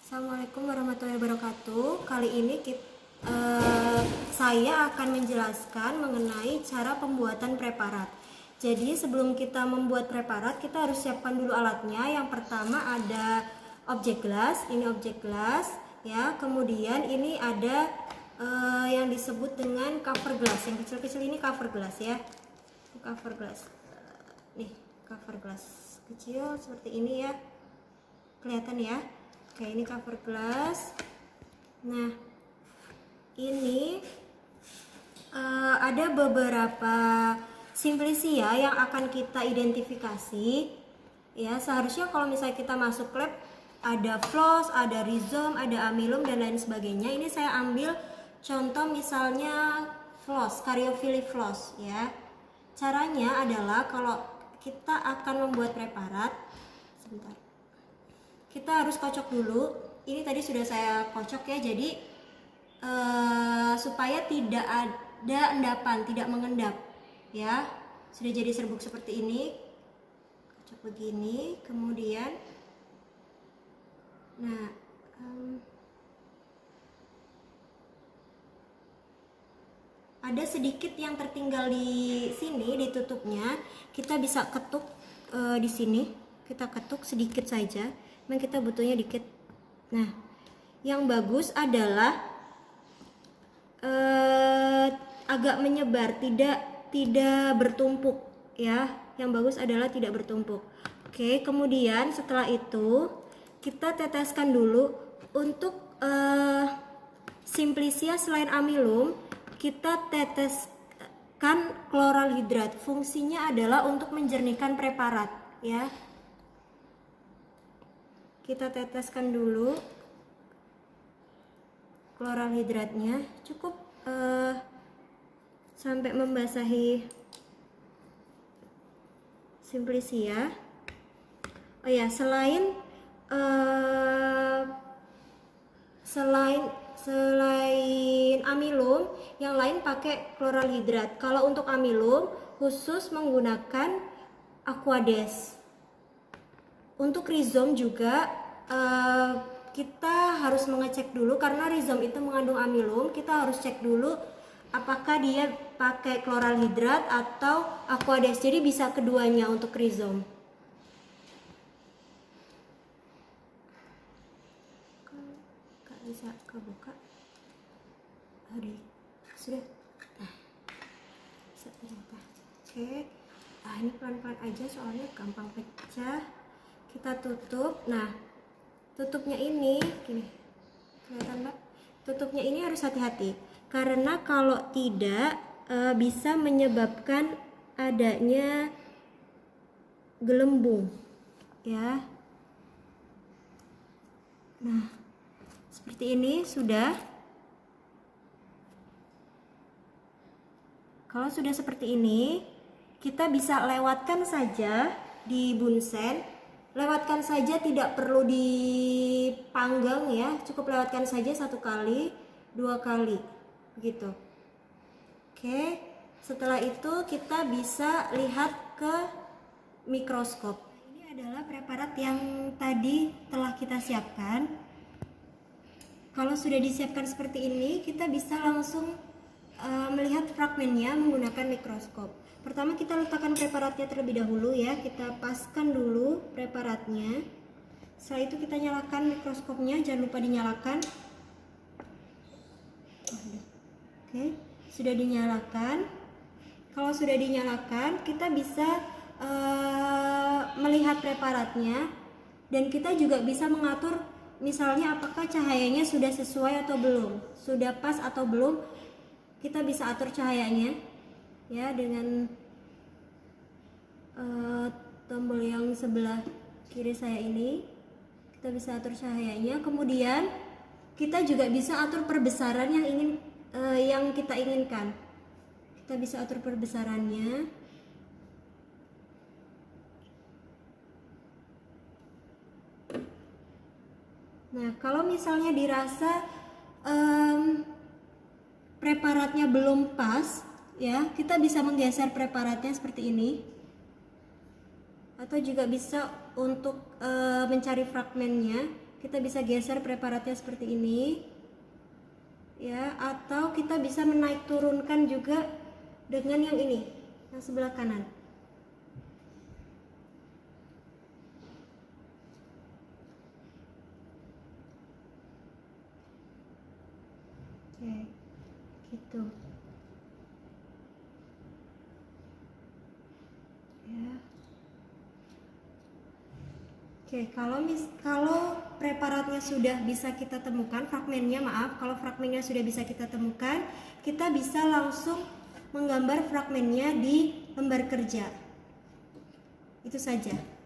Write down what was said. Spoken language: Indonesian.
Assalamualaikum warahmatullahi wabarakatuh. Kali ini saya akan menjelaskan mengenai cara pembuatan preparat. Jadi sebelum kita membuat preparat, kita harus siapkan dulu alatnya. Yang pertama ada objek gelas, ini objek gelas ya. Kemudian ini ada yang disebut dengan cover gelas. Yang kecil-kecil ini cover gelas ya. Cover gelas. Nih, cover gelas kecil seperti ini ya. Kelihatan ya. Oke, ini cover gelas. Nah, ini ada beberapa simplisia yang akan kita identifikasi. Ya, seharusnya kalau misalnya kita masuk lab ada floss, ada rhizome, ada amilum dan lain sebagainya. Ini saya ambil contoh misalnya floss, Caryophylle floss ya. Caranya adalah kalau kita akan membuat preparat, sebentar. Kita harus kocok dulu. Ini tadi sudah saya kocok ya, jadi supaya tidak ada endapan, tidak mengendap ya. Sudah jadi serbuk seperti ini, kocok begini, kemudian nah ada sedikit yang tertinggal di sini, di tutupnya. Kita bisa ketuk di sini, kita ketuk sedikit saja. Memang kita butuhnya dikit. Nah, yang bagus adalah agak menyebar, tidak bertumpuk ya. Yang bagus adalah tidak bertumpuk. Oke, kemudian setelah itu kita teteskan dulu untuk simplisia selain amilum, kita teteskan kloral hidrat. Fungsinya adalah untuk menjernihkan preparat ya. Kita teteskan dulu kloral hidratnya, cukup sampai membasahi simplisia. Oh ya, selain amilum, yang lain pakai kloral hidrat. Kalau untuk amilum khusus menggunakan Aquades. Untuk rhizome juga kita harus mengecek dulu, karena rhizome itu mengandung amilum. Kita harus cek dulu apakah dia pakai kloral hidrat atau Aquades. Jadi bisa keduanya untuk rhizome. Gak bisa kebuka. Aduh, sudah. Nah, bisa ternyata. Oke. Nah, ini pelan-pelan aja soalnya gampang pecah. Kita tutup. Nah, tutupnya ini gini, kelihatan Mbak? Tutupnya ini harus hati-hati, karena kalau tidak bisa menyebabkan adanya gelembung ya. Nah, seperti ini sudah. Kalau sudah seperti ini, kita bisa lewatkan saja di bunsen. Lewatkan saja, tidak perlu dipanggang ya, cukup lewatkan saja 1 kali, 2 kali gitu. Oke, setelah itu kita bisa lihat ke mikroskop. Ini adalah preparat yang tadi telah kita siapkan. Kalau sudah disiapkan seperti ini, kita bisa langsung melihat fragmennya menggunakan mikroskop. Pertama kita letakkan preparatnya terlebih dahulu ya, kita paskan dulu preparatnya. Setelah itu kita nyalakan mikroskopnya, jangan lupa dinyalakan. Oke, sudah dinyalakan. Kalau sudah dinyalakan, kita bisa melihat preparatnya, dan kita juga bisa mengatur misalnya apakah cahayanya sudah sesuai atau belum, sudah pas atau belum. Kita bisa atur cahayanya ya dengan tombol yang sebelah kiri saya ini. Kita bisa atur cahayanya. Kemudian kita juga bisa atur perbesaran yang kita inginkan. Kita bisa atur perbesarannya. Nah, kalau misalnya dirasa preparatnya belum pas ya, kita bisa menggeser preparatnya seperti ini, atau juga bisa untuk mencari fragmennya kita bisa geser preparatnya seperti ini ya, atau kita bisa menaik turunkan juga dengan yang ini, yang sebelah kanan. Oke, gitu ya. Oke, kalau preparatnya sudah bisa kita temukan, fragmennya maaf, kalau fragmennya sudah bisa kita temukan, kita bisa langsung menggambar fragmennya di lembar kerja. Itu saja.